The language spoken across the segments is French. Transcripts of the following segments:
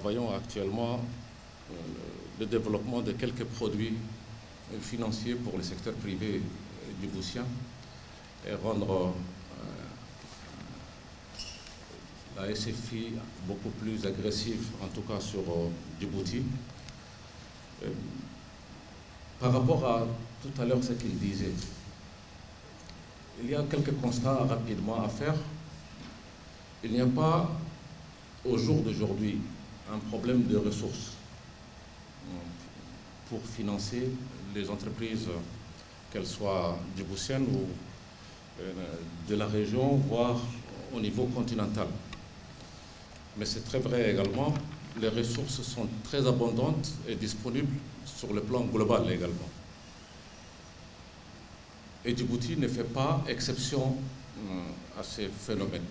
Voyons actuellement le développement de quelques produits financiers pour le secteur privé djiboutien et rendre la SFI beaucoup plus agressive, en tout cas sur Djibouti. Par rapport à tout à l'heure ce qu'il disait, il y a quelques constats rapidement à faire. Il n'y a pas, au jour d'aujourd'hui, un problème de ressources pour financer les entreprises, qu'elles soient djiboutiennes ou de la région, voire au niveau continental. Mais c'est très vrai également, les ressources sont très abondantes et disponibles sur le plan global également. Et Djibouti ne fait pas exception à ces phénomènes.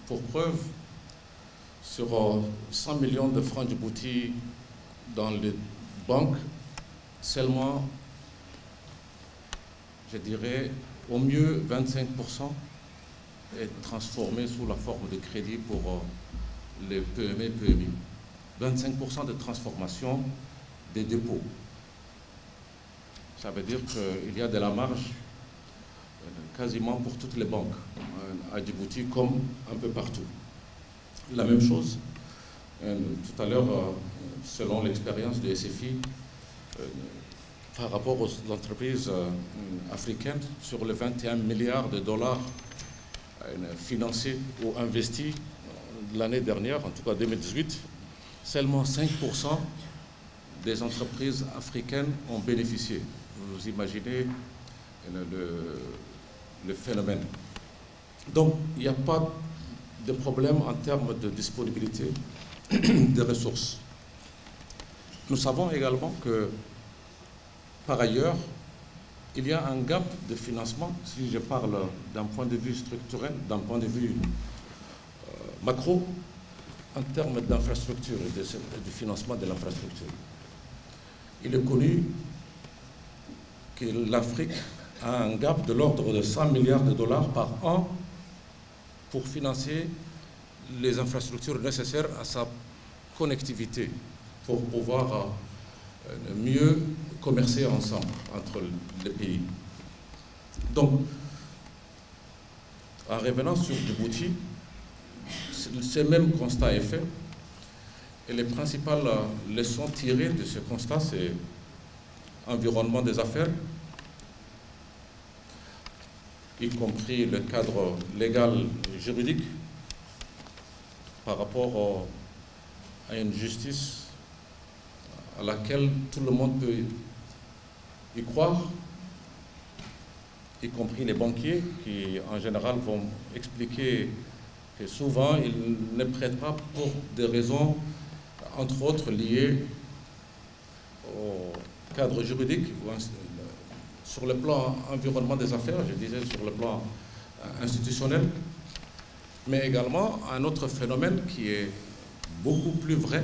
Pour preuve, sur 100 millions de francs Djibouti dans les banques, seulement, je dirais, au mieux 25% est transformé sous la forme de crédit pour les PME, PMI. 25% de transformation des dépôts. Ça veut dire qu'il y a de la marge quasiment pour toutes les banques à Djibouti comme un peu partout. La même chose, tout à l'heure, selon l'expérience de SFI, par rapport aux entreprises africaines, sur les 21 milliards de dollars financés ou investis l'année dernière, en tout cas 2018, seulement 5% des entreprises africaines ont bénéficié. Vous imaginez le phénomène. Donc, il n'y a pas de problème en termes de disponibilité des ressources. Nous savons également que, par ailleurs, il y a un gap de financement, si je parle d'un point de vue structurel, d'un point de vue macro, en termes d'infrastructure et de financement de l'infrastructure. Il est connu que l'Afrique a un gap de l'ordre de 100 milliards de dollars par an pour financer les infrastructures nécessaires à sa connectivité, pour pouvoir mieux commercer ensemble entre les pays. Donc, en revenant sur Djibouti, ce même constat est fait, et les principales leçons tirées de ce constat, c'est environnement des affaires, y compris le cadre légal et juridique, par rapport à une justice à laquelle tout le monde peut y croire, y compris les banquiers qui, en général, vont expliquer que souvent, ils ne prêtent pas pour des raisons, entre autres, liées au cadre juridique, sur le plan environnement des affaires, je disais sur le plan institutionnel, mais également un autre phénomène qui est beaucoup plus vrai,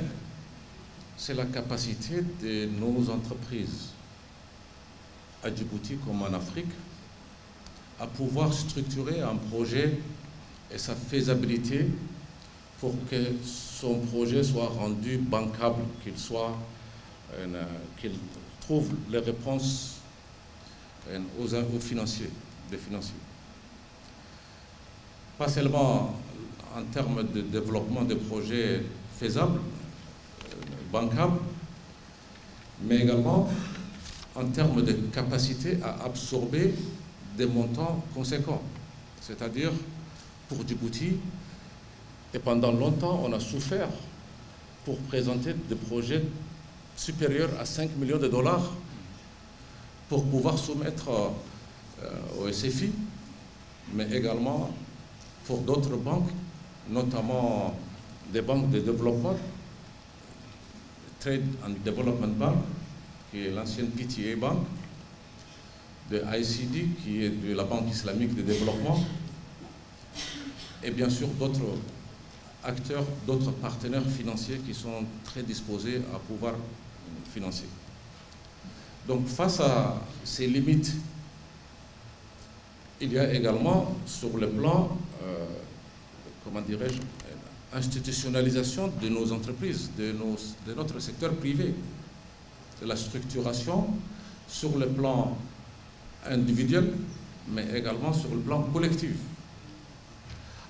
c'est la capacité de nos entreprises à Djibouti comme en Afrique à pouvoir structurer un projet et sa faisabilité pour que son projet soit rendu bancable, qu'il trouve les réponses aux financiers, des financiers. Pas seulement en termes de développement de projets faisables, bancables, mais également en termes de capacité à absorber des montants conséquents. C'est-à-dire, pour Djibouti, et pendant longtemps, on a souffert pour présenter des projets supérieurs à 5 millions de dollars pour pouvoir soumettre au SFI, mais également pour d'autres banques, notamment des banques de développement, Trade and Development Bank, qui est l'ancienne PTA Bank, de ICD, qui est de la Banque islamique de développement, et bien sûr d'autres acteurs, d'autres partenaires financiers qui sont très disposés à pouvoir financer. Donc face à ces limites, il y a également sur le plan, comment dirais-je, institutionnalisation de nos entreprises, de notre secteur privé, de la structuration sur le plan individuel, mais également sur le plan collectif,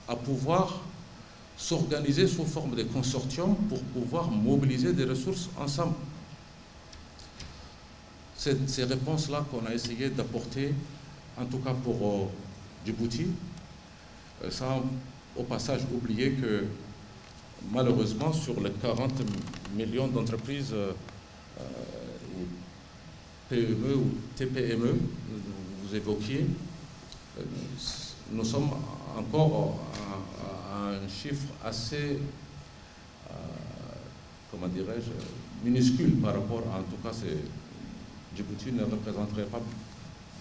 à pouvoir s'organiser sous forme de consortium pour pouvoir mobiliser des ressources ensemble. C'est ces réponses-là qu'on a essayé d'apporter, en tout cas pour Djibouti, sans au passage oublier que malheureusement sur les 40 millions d'entreprises PME ou TPME, vous évoquiez, nous sommes encore à un chiffre assez, comment dirais-je, minuscule par rapport à, en tout cas, Djibouti ne représenterait pas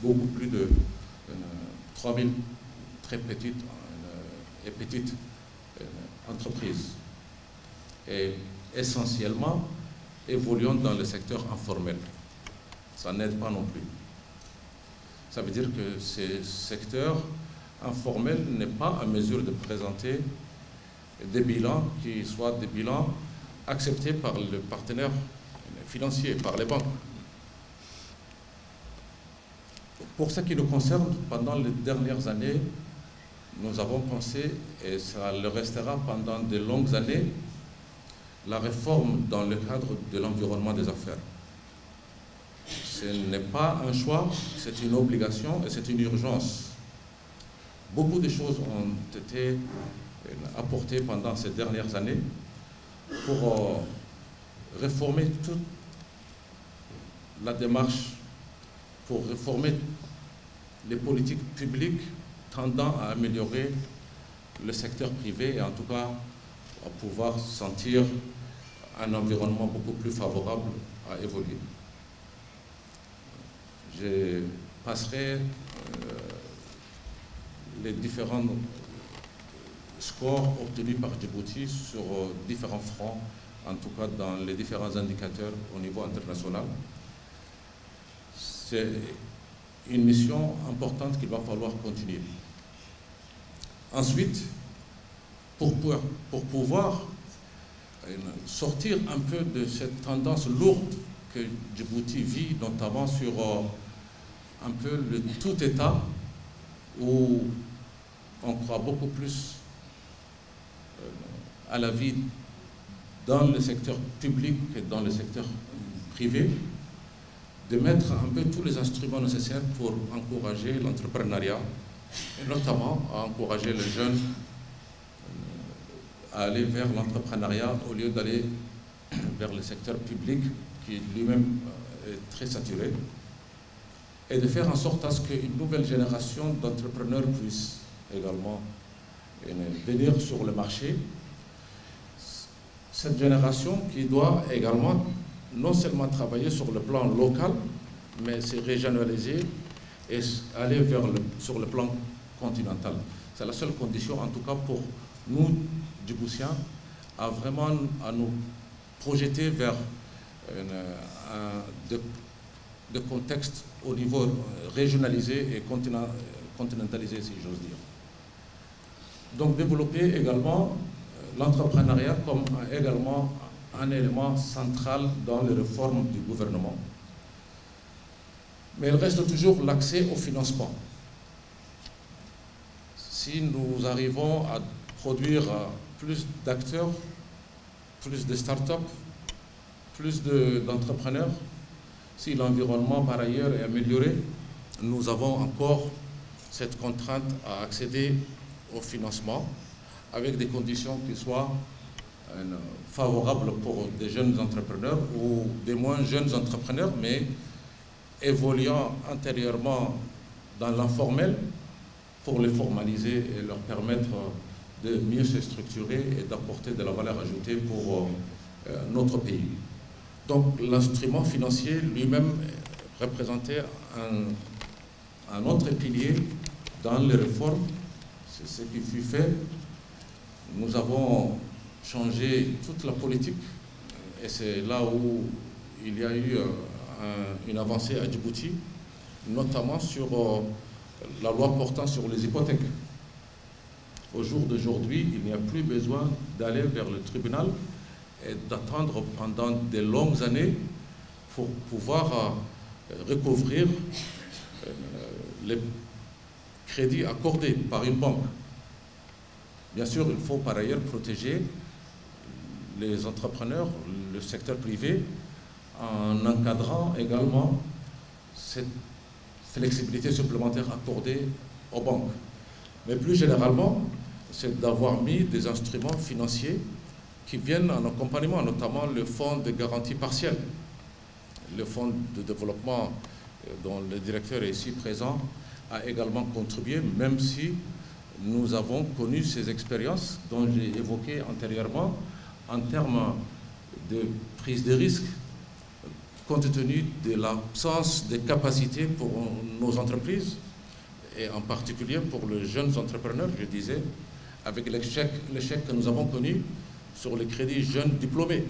beaucoup plus de 3000 très petites et petites entreprises, et essentiellement évoluant dans le secteur informel. Ça n'aide pas non plus. Ça veut dire que ce secteur informel n'est pas en mesure de présenter des bilans qui soient des bilans acceptés par le partenaire financier, par les banques. Pour ce qui nous concerne, pendant les dernières années, nous avons pensé, et ça le restera pendant de longues années, la réforme dans le cadre de l'environnement des affaires. Ce n'est pas un choix, c'est une obligation et c'est une urgence. Beaucoup de choses ont été apportées pendant ces dernières années pour réformer toute la démarche, pour réformer les politiques publiques tendant à améliorer le secteur privé et en tout cas à pouvoir sentir un environnement beaucoup plus favorable à évoluer. Je passerai les différents scores obtenus par Djibouti sur différents fronts, en tout cas dans les différents indicateurs au niveau international. C'est une mission importante qu'il va falloir continuer. Ensuite, pour pouvoir sortir un peu de cette tendance lourde que Djibouti vit, notamment sur un peu le tout État, où on croit beaucoup plus à la vie dans le secteur public que dans le secteur privé, de mettre un peu tous les instruments nécessaires pour encourager l'entrepreneuriat, et notamment à encourager les jeunes à aller vers l'entrepreneuriat au lieu d'aller vers le secteur public qui lui-même est très saturé, et de faire en sorte à ce qu'une nouvelle génération d'entrepreneurs puisse également venir sur le marché. Cette génération qui doit également non seulement travailler sur le plan local, mais se régionaliser et aller sur le plan continental. C'est la seule condition, en tout cas pour nous, Djiboutiens, à vraiment à nous projeter vers de contexte au niveau régionalisé et continentalisé, si j'ose dire. Donc développer également l'entrepreneuriat comme également un élément central dans les réformes du gouvernement. Mais il reste toujours l'accès au financement. Si nous arrivons à produire plus d'acteurs, plus de start-up, plus d'entrepreneurs, si l'environnement par ailleurs est amélioré, nous avons encore cette contrainte à accéder au financement avec des conditions qui soient favorables pour des jeunes entrepreneurs ou des moins jeunes entrepreneurs, mais évoluant antérieurement dans l'informel pour les formaliser et leur permettre de mieux se structurer et d'apporter de la valeur ajoutée pour notre pays. Donc l'instrument financier lui-même représentait un autre pilier dans les réformes. C'est ce qui fut fait. Nous avons changé toute la politique et c'est là où il y a eu une avancée à Djibouti, notamment sur la loi portant sur les hypothèques. Au jour d'aujourd'hui, il n'y a plus besoin d'aller vers le tribunal et d'attendre pendant de longues années pour pouvoir recouvrir les crédits accordés par une banque. Bien sûr, il faut par ailleurs protéger les entrepreneurs, le secteur privé, en encadrant également cette flexibilité supplémentaire accordée aux banques. Mais plus généralement, c'est d'avoir mis des instruments financiers qui viennent en accompagnement, notamment le fonds de garantie partielle, le fonds de développement dont le directeur est ici présent a également contribué, même si nous avons connu ces expériences dont j'ai évoqué antérieurement en termes de prise de risque, compte tenu de l'absence de capacité pour nos entreprises, et en particulier pour les jeunes entrepreneurs, je disais, avec l'échec que nous avons connu sur les crédits jeunes diplômés.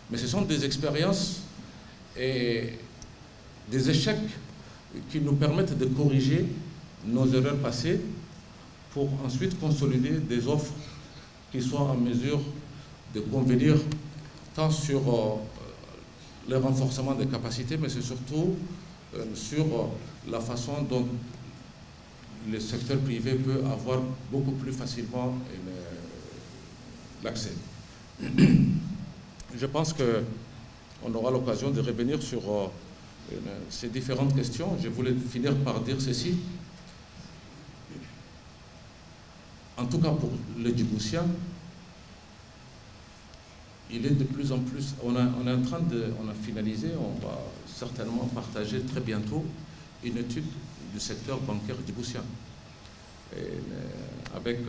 Mais ce sont des expériences et des échecs qui nous permettent de corriger nos erreurs passées pour ensuite consolider des offres qui soient en mesure de convenir tant sur le renforcement des capacités, mais c'est surtout sur la façon dont le secteur privé peut avoir beaucoup plus facilement l'accès. Je pense qu'on aura l'occasion de revenir sur ces différentes questions. Je voulais finir par dire ceci. En tout cas pour le Djiboutien, il est de plus en plus, on a finalisé, on va certainement partager très bientôt une étude du secteur bancaire djiboutien avec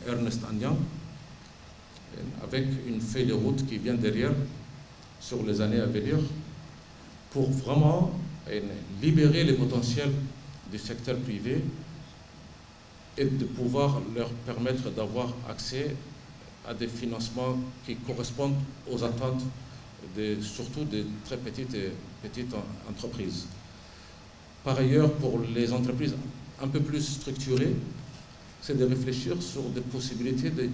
Ernest Andian, avec une feuille de route qui vient derrière sur les années à venir pour vraiment libérer les potentiels du secteur privé et de pouvoir leur permettre d'avoir accès à des financements qui correspondent aux attentes surtout des très petites entreprises. Par ailleurs, pour les entreprises un peu plus structurées, c'est de réfléchir sur des possibilités de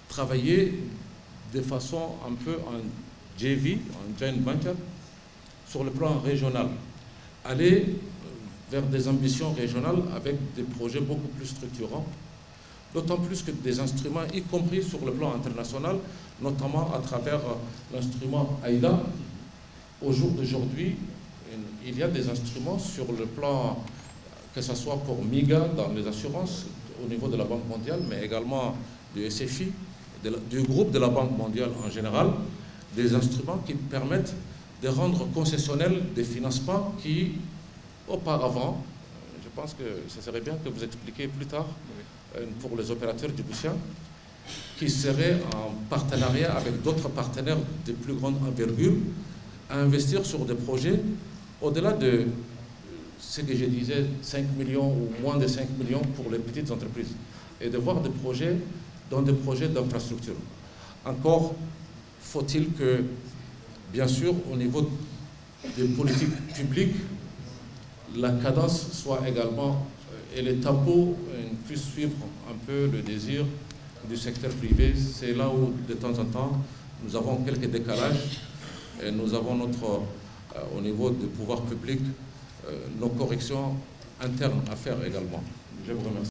travailler de façon un peu en JV, en joint venture, sur le plan régional. Aller vers des ambitions régionales avec des projets beaucoup plus structurants, d'autant plus que des instruments, y compris sur le plan international, notamment à travers l'instrument AIDA. Au jour d'aujourd'hui, il y a des instruments sur le plan, que ce soit pour MIGA dans les assurances, au niveau de la Banque mondiale, mais également du SFI, du groupe de la Banque mondiale en général, des instruments qui permettent de rendre concessionnels des financements qui, auparavant, je pense que ce serait bien que vous expliquiez plus tard, pour les opérateurs djiboutiens, qui seraient en partenariat avec d'autres partenaires de plus grande envergure, à investir sur des projets au-delà de ce que je disais, 5 millions ou moins de 5 millions pour les petites entreprises, et de voir des projets dans des projets d'infrastructure. Encore faut-il que, bien sûr, au niveau des politiques publiques, la cadence soit également, et les tempos puissent suivre un peu le désir du secteur privé. C'est là où, de temps en temps, nous avons quelques décalages et nous avons au niveau du pouvoir public, nos corrections internes à faire également. Je vous remercie.